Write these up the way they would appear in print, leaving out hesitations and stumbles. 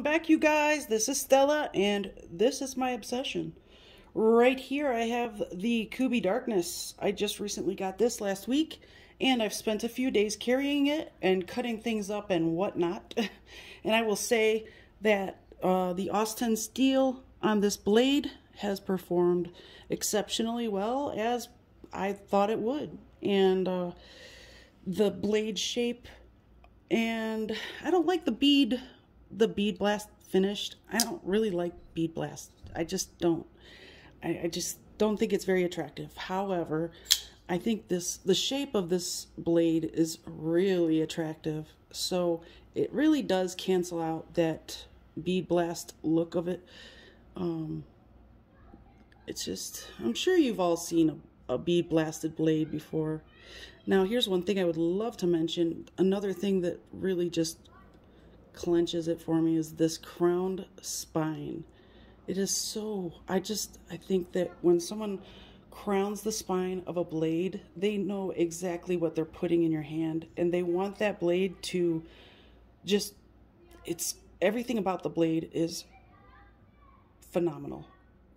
back, you guys. This is Stella, and this is my obsession. Right here, I have the Kubey Darkness. I just recently got this last week, and I've spent a few days carrying it and cutting things up and whatnot. And I will say that the Austin steel on this blade has performed exceptionally well, as I thought it would. And the blade shape, and I don't like the bead blast finished. I don't really like bead blast. I just don't. I just don't think it's very attractive. However, I think the shape of this blade is really attractive. So it really does cancel out that bead blast look of it. It's just, I'm sure you've all seen a bead blasted blade before. Now here's one thing I would love to mention. Another thing that really just clenches it for me is this crowned spine. It is so, I think that when someone crowns the spine of a blade, they know exactly what they're putting in your hand, and they want that blade to just, everything about the blade is phenomenal.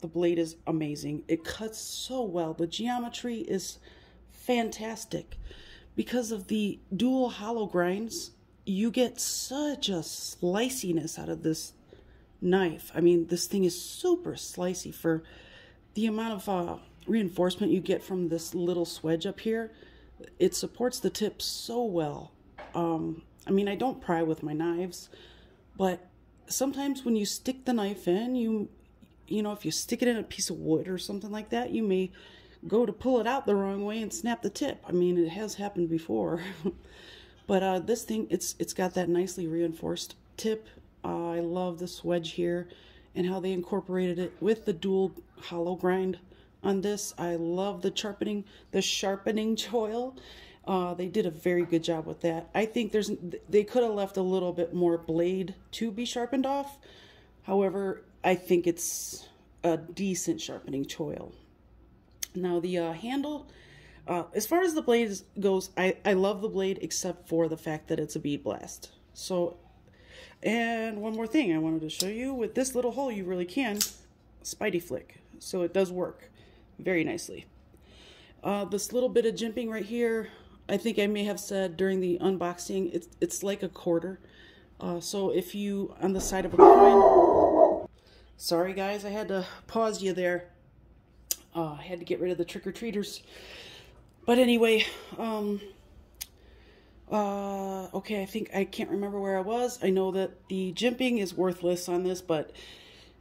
The blade is amazing. It cuts so well. The geometry is fantastic. Because of the dual hollow grinds, you get such a sliciness out of this knife. I mean, this thing is super slicey for the amount of reinforcement you get from this little swedge up here. It supports the tip so well. I mean, I don't pry with my knives, but sometimes when you stick the knife in, you know, if you stick it in a piece of wood or something like that, you may go to pull it out the wrong way and snap the tip. I mean, it has happened before. But this thing, it's got that nicely reinforced tip. I love the swedge here and how they incorporated it with the dual hollow grind on this. I love the sharpening choil. They did a very good job with that. I think they could have left a little bit more blade to be sharpened off. However, I think it's a decent sharpening choil. Now the handle, as far as the blade goes, I love the blade except for the fact that it's a bead blast. So, and one more thing I wanted to show you, with this little hole you really can spidey flick. So it does work very nicely. This little bit of jimping right here, I think I may have said during the unboxing, it's like a quarter. So if you, on the side of a coin, sorry guys, I had to pause you there. I had to get rid of the trick-or-treaters. But anyway, okay, I can't remember where I was. I know that the jimping is worthless on this, but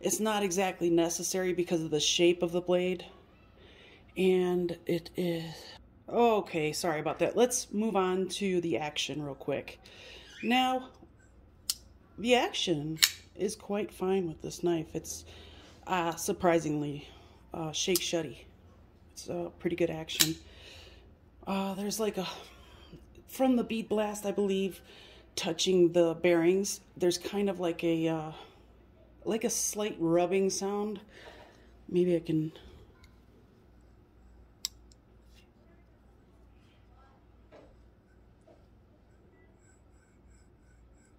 it's not exactly necessary because of the shape of the blade. And it is... Okay, sorry about that. Let's move on to the action real quick. Now, the action is quite fine with this knife. It's surprisingly shake-shutty. It's a pretty good action. There's like from the bead blast, I believe, touching the bearings, there's kind of like a slight rubbing sound. Maybe I can...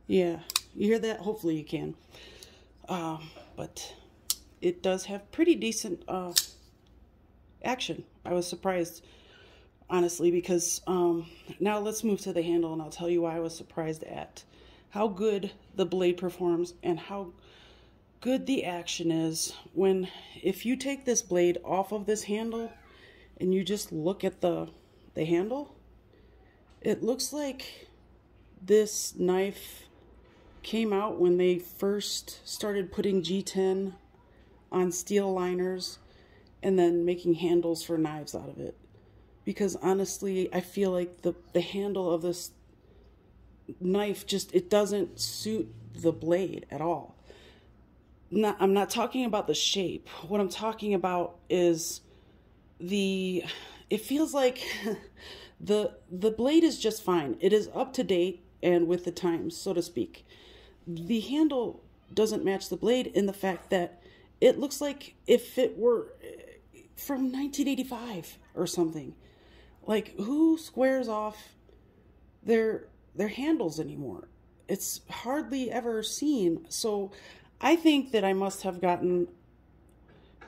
Yeah, you hear that? Hopefully you can. But it does have pretty decent action. I was surprised, honestly, because now let's move to the handle, and I'll tell you why I was surprised at how good the blade performs and how good the action is if you take this blade off of this handle and you just look at the handle. It looks like this knife came out when they first started putting G10 on steel liners and then making handles for knives out of it. Because honestly, I feel like the handle of this knife it doesn't suit the blade at all. I'm not talking about the shape. What I'm talking about is it feels like the blade is just fine. It is up to date and with the times, so to speak. The handle doesn't match the blade in the fact that it looks like if it were from 1985 or something. Like, who squares off their handles anymore? it's hardly ever seen. So I think that I must have gotten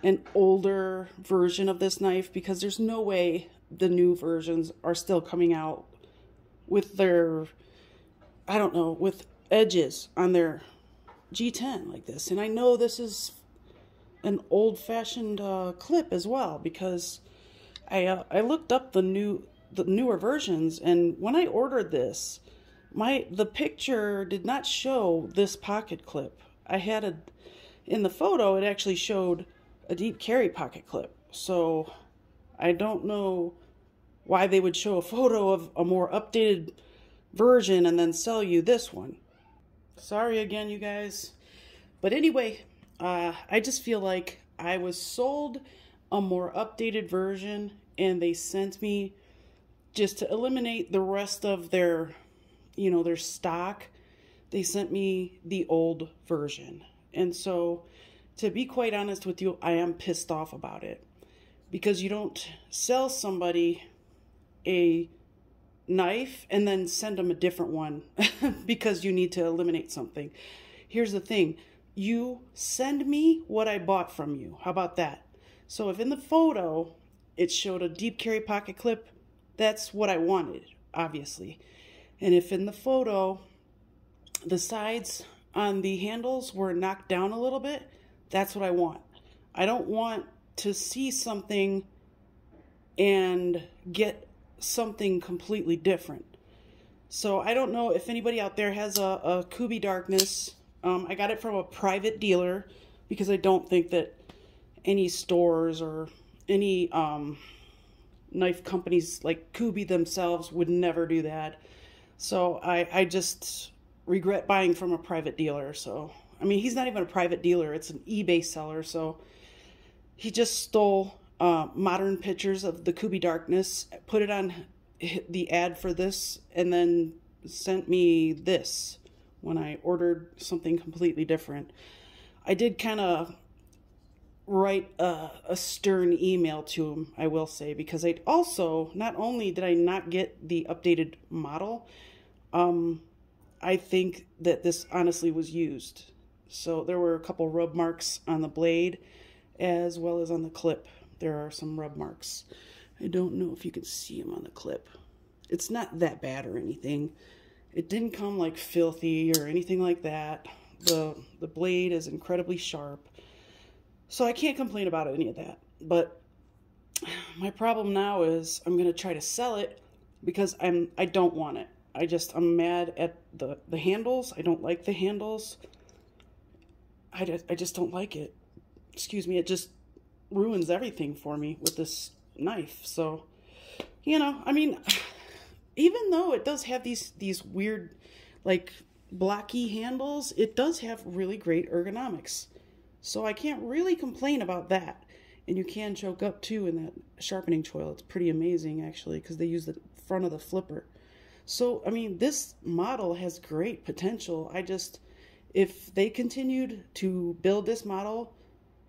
an older version of this knife, because there's no way the new versions are still coming out with their, I don't know, with edges on their G10 like this. And I know this is an old-fashioned clip as well, because I looked up the newer versions, and when I ordered this, the picture did not show this pocket clip. I had in the photo, it actually showed a deep carry pocket clip. So I don't know why they would show a photo of a more updated version and then sell you this one. Sorry again, you guys. But anyway, I just feel like I was sold a more updated version, and they sent me, just to eliminate the rest of their, their stock, they sent me the old version. And so, to be quite honest with you, I am pissed off about it, because you don't sell somebody a knife and then send them a different one because you need to eliminate something. Here's the thing. You send me what I bought from you. How about that? So if in the photo it showed a deep carry pocket clip, that's what I wanted, obviously. And if in the photo the sides on the handles were knocked down a little bit, that's what I want. I don't want to see something and get something completely different. So I don't know if anybody out there has a Kubey Darkness. I got it from a private dealer, because I don't think that any stores or any knife companies like Kubey themselves would never do that. So I just regret buying from a private dealer. So, I mean, he's not even a private dealer. It's an eBay seller. So he just stole modern pictures of the Kubey Darkness, put it on the ad for this, and then sent me this when I ordered something completely different. I did kind of write a stern email to him, I will say, because I also, not only did I not get the updated model, I think that this honestly was used. So there were a couple rub marks on the blade as well as on the clip. There are some rub marks. I don't know if you can see them on the clip. It's not that bad or anything. It didn't come like filthy or anything like that. The blade is incredibly sharp. So I can't complain about any of that. But my problem now is I'm going to try to sell it, because I don't want it. I'm mad at the handles. I don't like the handles. I just don't like it. Excuse me. It just ruins everything for me with this knife. So, I mean, even though it does have these weird, like, blocky handles, it does have really great ergonomics. So I can't really complain about that. And you can choke up too in that sharpening choil. It's pretty amazing, actually, because they use the front of the flipper. So, I mean, this model has great potential. If they continued to build this model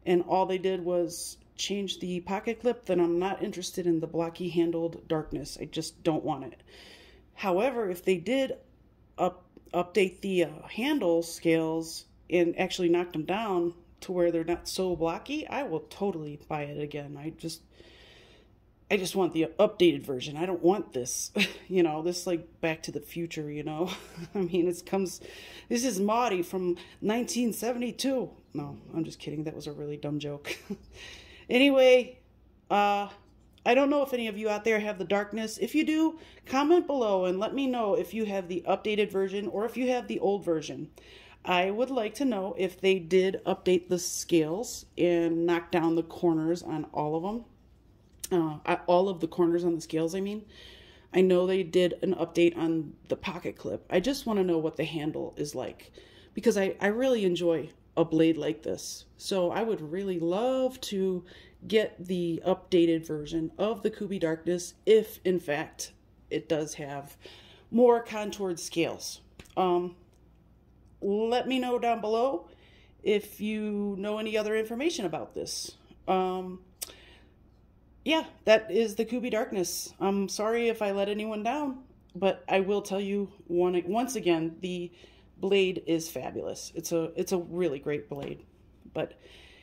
and all they did was change the pocket clip, then I'm not interested in the blocky handled Darkness. I just don't want it. However, if they did update the handle scales and actually knock them down to where they're not so blocky, I will totally buy it again. I just want the updated version. I don't want this, this like Back to the Future, I mean, this is Maudie from 1972. No, I'm just kidding. That was a really dumb joke. Anyway, I don't know if any of you out there have the Darkness. If you do, comment below and let me know if you have the updated version or if you have the old version. I would like to know if they did update the scales and knock down the corners on all of them. All of the corners on the scales, I mean. I know they did an update on the pocket clip. I just want to know what the handle is like, because I really enjoy a blade like this. So I would really love to get the updated version of the Kubey Darkness if, in fact, it does have more contoured scales. Let me know down below if you know any other information about this. Yeah, that is the Kubey Darkness. I'm sorry if I let anyone down, but I will tell you once again, the blade is fabulous. It's a really great blade. But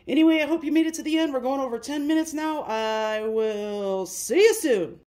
anyway, I hope you made it to the end. We're going over 10 minutes now. I will see you soon.